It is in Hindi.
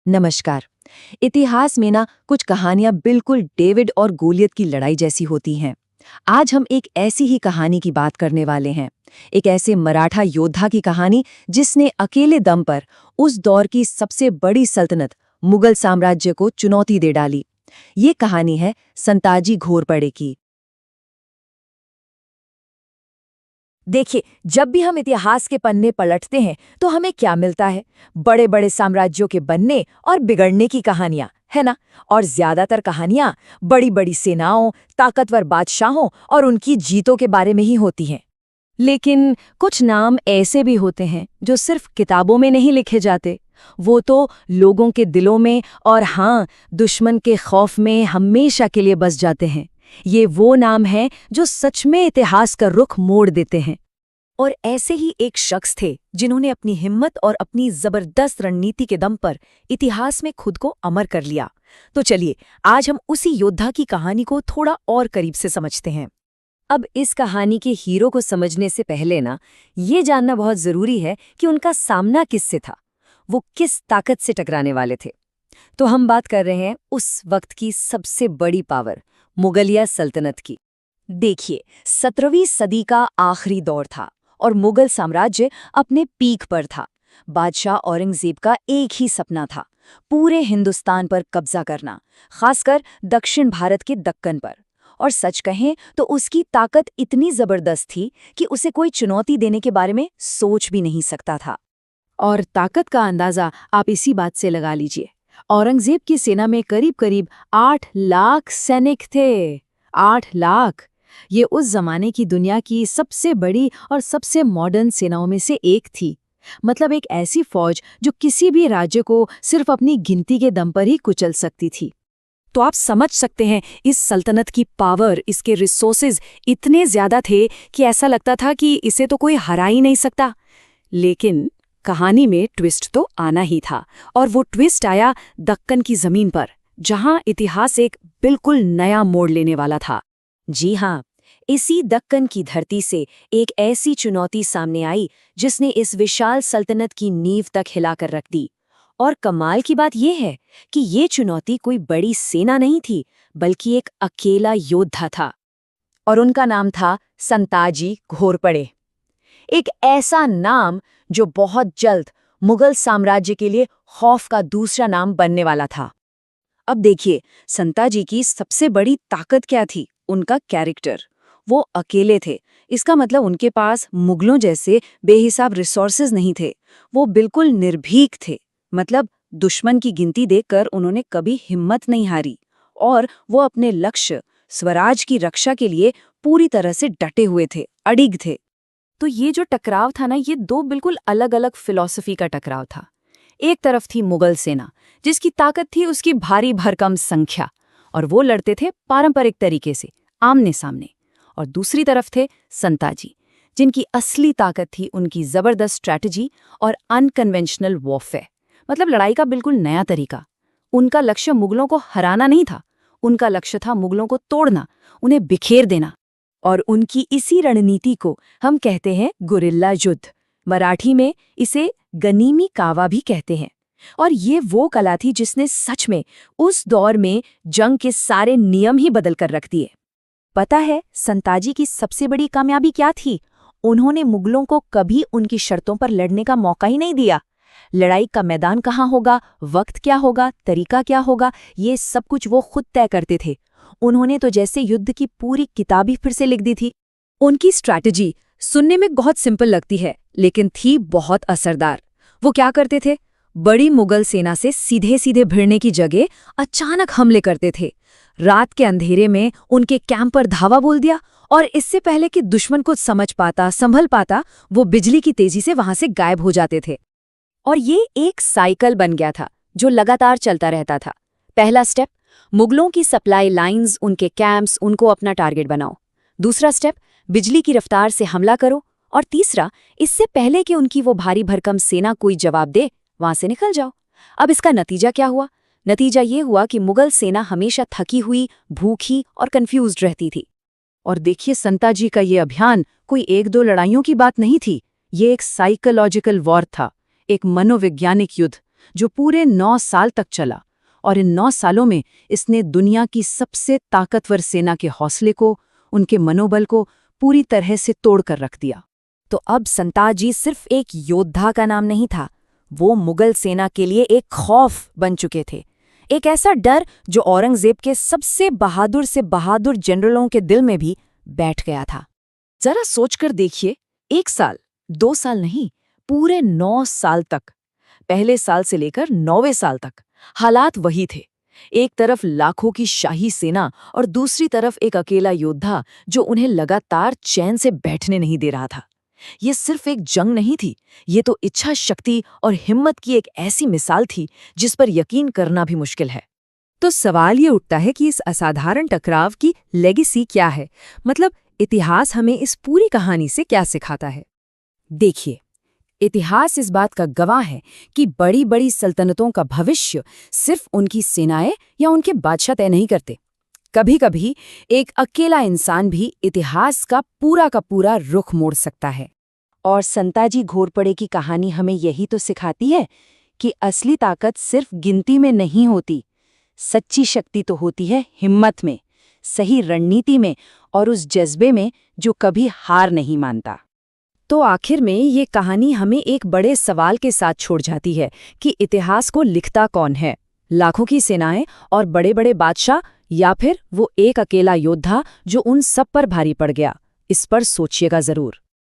नमस्कार। इतिहास में ना कुछ कहानियां बिल्कुल डेविड और गोलियत की लड़ाई जैसी होती हैं। आज हम एक ऐसी ही कहानी की बात करने वाले हैं। एक ऐसे मराठा योद्धा की कहानी जिसने अकेले दम पर उस दौर की सबसे बड़ी सल्तनत मुगल साम्राज्य को चुनौती दे डाली। ये कहानी है संताजी घोरपड़े की। देखिए, जब भी हम इतिहास के पन्ने पलटते हैं तो हमें क्या मिलता है? बड़े बड़े साम्राज्यों के बनने और बिगड़ने की कहानियां, है ना? और ज्यादातर कहानियां बड़ी बड़ी सेनाओं, ताकतवर बादशाहों और उनकी जीतों के बारे में ही होती हैं। लेकिन कुछ नाम ऐसे भी होते हैं जो सिर्फ किताबों में नहीं लिखे जाते। वो तो लोगों के दिलों में और हाँ, दुश्मन के खौफ में हमेशा के लिए बस जाते हैं। ये वो नाम हैं जो सच में इतिहास का रुख मोड़ देते हैं। और ऐसे ही एक शख्स थे जिन्होंने अपनी हिम्मत और अपनी जबरदस्त रणनीति के दम पर इतिहास में खुद को अमर कर लिया। तो चलिए, आज हम उसी योद्धा की कहानी को थोड़ा और करीब से समझते हैं। अब इस कहानी के हीरो को समझने से पहले ना ये जानना बहुत जरूरी है कि उनका सामना किससे था, वो किस ताकत से टकराने वाले थे। तो हम बात कर रहे हैं उस वक्त की सबसे बड़ी पावर, मुगलिया सल्तनत की। देखिए, 17वीं सदी का आखिरी दौर था और मुगल साम्राज्य अपने पीक पर था। बादशाह औरंगजेब का एक ही सपना था, पूरे हिंदुस्तान पर कब्जा करना, खासकर दक्षिण भारत के दक्कन पर। और सच कहें तो उसकी ताकत इतनी जबरदस्त थी कि उसे कोई चुनौती देने के बारे में सोच भी नहीं सकता था। और ताकत का अंदाजा आप इसी बात से लगा लीजिए। औरंगजेब की सेना में करीब करीब 8 लाख सैनिक थे। 8 लाख! ये उस जमाने की दुनिया की सबसे बड़ी और सबसे मॉडर्न सेनाओं में से एक थी। मतलब एक ऐसी फौज जो किसी भी राज्य को सिर्फ अपनी गिनती के दम पर ही कुचल सकती थी। तो आप समझ सकते हैं इस सल्तनत की पावर, इसके रिसोर्सेज इतने ज्यादा थे कि ऐसा लगता था कि इसे तो कोई हरा ही नहीं सकता। लेकिन कहानी में ट्विस्ट तो आना ही था, और वो ट्विस्ट आया दक्कन की जमीन पर, जहां इतिहास एक बिल्कुल नया मोड़ लेने वाला था। जी हाँ, इसी दक्कन की धरती से एक ऐसी चुनौती सामने आई जिसने इस विशाल सल्तनत की नींव तक हिलाकर रख दी। और कमाल की बात यह है कि ये चुनौती कोई बड़ी सेना नहीं थी, बल्कि एक अकेला योद्धा था। और उनका नाम था संताजी घोरपड़े। एक ऐसा नाम जो बहुत जल्द मुगल साम्राज्य के लिए खौफ का दूसरा नाम बनने वाला था। अब देखिए, संताजी की सबसे बड़ी ताकत क्या थी? उनका कैरेक्टर। वो अकेले थे, इसका मतलब उनके पास मुगलों जैसे बेहिसाब रिसोर्सेज नहीं थे। वो बिल्कुल निर्भीक थे, मतलब दुश्मन की गिनती देखकर उन्होंने कभी हिम्मत नहीं हारी। और वो अपने लक्ष्य, स्वराज की रक्षा के लिए पूरी तरह से डटे हुए थे, अडिग थे। तो ये जो टकराव था ना, ये दो बिल्कुल अलग अलग फिलॉसफी का टकराव था। एक तरफ थी मुगल सेना, जिसकी ताकत थी उसकी भारी भरकम संख्या, और वो लड़ते थे पारंपरिक तरीके से, आमने सामने। और दूसरी तरफ थे संताजी, जिनकी असली ताकत थी उनकी जबरदस्त स्ट्रैटेजी और अनकन्वेंशनल वॉरफेयर, मतलब लड़ाई का बिल्कुल नया तरीका। उनका लक्ष्य मुगलों को हराना नहीं था, उनका लक्ष्य था मुगलों को तोड़ना, उन्हें बिखेर देना। और उनकी इसी रणनीति को हम कहते हैं गुरिल्ला युद्ध। मराठी में इसे गनीमी कावा भी कहते हैं। और ये वो कला थी जिसने सच में उस दौर में जंग के सारे नियम ही बदल कर रख दिए। पता है संताजी की सबसे बड़ी कामयाबी क्या थी? उन्होंने मुगलों को कभी उनकी शर्तों पर लड़ने का मौका ही नहीं दिया। लड़ाई का मैदान कहाँ होगा, वक्त क्या होगा, तरीका क्या होगा, ये सब कुछ वो खुद तय करते थे। उन्होंने तो जैसे युद्ध की पूरी किताब ही फिर से लिख दी थी। उनकी स्ट्रैटेजी सुनने में बहुत सिंपल लगती है, लेकिन थी बहुत असरदार। वो क्या करते थे? बड़ी मुगल सेना से सीधे सीधे भिड़ने की जगह अचानक हमले करते थे। रात के अंधेरे में उनके कैंप पर धावा बोल दिया, और इससे पहले कि दुश्मन कुछ समझ पाता, संभल पाता, वो बिजली की तेजी से वहां से गायब हो जाते थे। और ये एक साइकिल बन गया था जो लगातार चलता रहता था। पहला स्टेप, मुगलों की सप्लाई लाइंस, उनके कैंप्स, उनको अपना टारगेट बनाओ। दूसरा स्टेप, बिजली की रफ्तार से हमला करो। और तीसरा, इससे पहले कि उनकी वो भारी भरकम सेना कोई जवाब दे, वहां से निकल जाओ। अब इसका नतीजा क्या हुआ? नतीजा ये हुआ कि मुगल सेना हमेशा थकी हुई, भूखी और कंफ्यूज्ड रहती थी। और देखिए, संताजी का ये अभियान कोई एक दो लड़ाइयों की बात नहीं थी। ये एक साइकोलॉजिकल वॉर था, एक मनोवैज्ञानिक युद्ध जो पूरे 9 साल तक चला, और इन 9 सालों में इसने दुनिया की सबसे ताकतवर सेना के हौसले को, उनके मनोबल को पूरी तरह से तोड़कर रख दिया। तो अब संताजी सिर्फ एक योद्धा का नाम नहीं था, वो मुगल सेना के लिए एक खौफ बन चुके थे। एक ऐसा डर जो औरंगजेब के सबसे बहादुर से बहादुर जनरलों के दिल में भी बैठ गया था। जरा सोचकर देखिए, 1 साल, 2 साल नहीं, पूरे 9 साल तक, पहले साल से लेकर 9वें साल तक हालात वही थे। एक तरफ लाखों की शाही सेना और दूसरी तरफ एक अकेला योद्धा जो उन्हें लगातार चैन से बैठने नहीं दे रहा था। ये सिर्फ एक जंग नहीं थी, ये तो इच्छा शक्ति और हिम्मत की एक ऐसी मिसाल थी जिस पर यकीन करना भी मुश्किल है। तो सवाल ये उठता है कि इस असाधारण टकराव की लेगेसी क्या है? मतलब इतिहास हमें इस पूरी कहानी से क्या सिखाता है? देखिए, इतिहास इस बात का गवाह है कि बड़ी बड़ी सल्तनतों का भविष्य सिर्फ उनकी सेनाएं या उनके बादशाह तय नहीं करते। कभी कभी एक अकेला इंसान भी इतिहास का पूरा रुख मोड़ सकता है। और संताजी घोरपड़े की कहानी हमें यही तो सिखाती है कि असली ताकत सिर्फ गिनती में नहीं होती, सच्ची शक्ति तो होती है हिम्मत में, सही रणनीति में और उस जज्बे में जो कभी हार नहीं मानता। तो आखिर में ये कहानी हमें एक बड़े सवाल के साथ छोड़ जाती है कि इतिहास को लिखता कौन है? लाखों की सेनाएं और बड़े बड़े बादशाह, या फिर वो एक अकेला योद्धा जो उन सब पर भारी पड़ गया? इस पर सोचिएगा जरूर।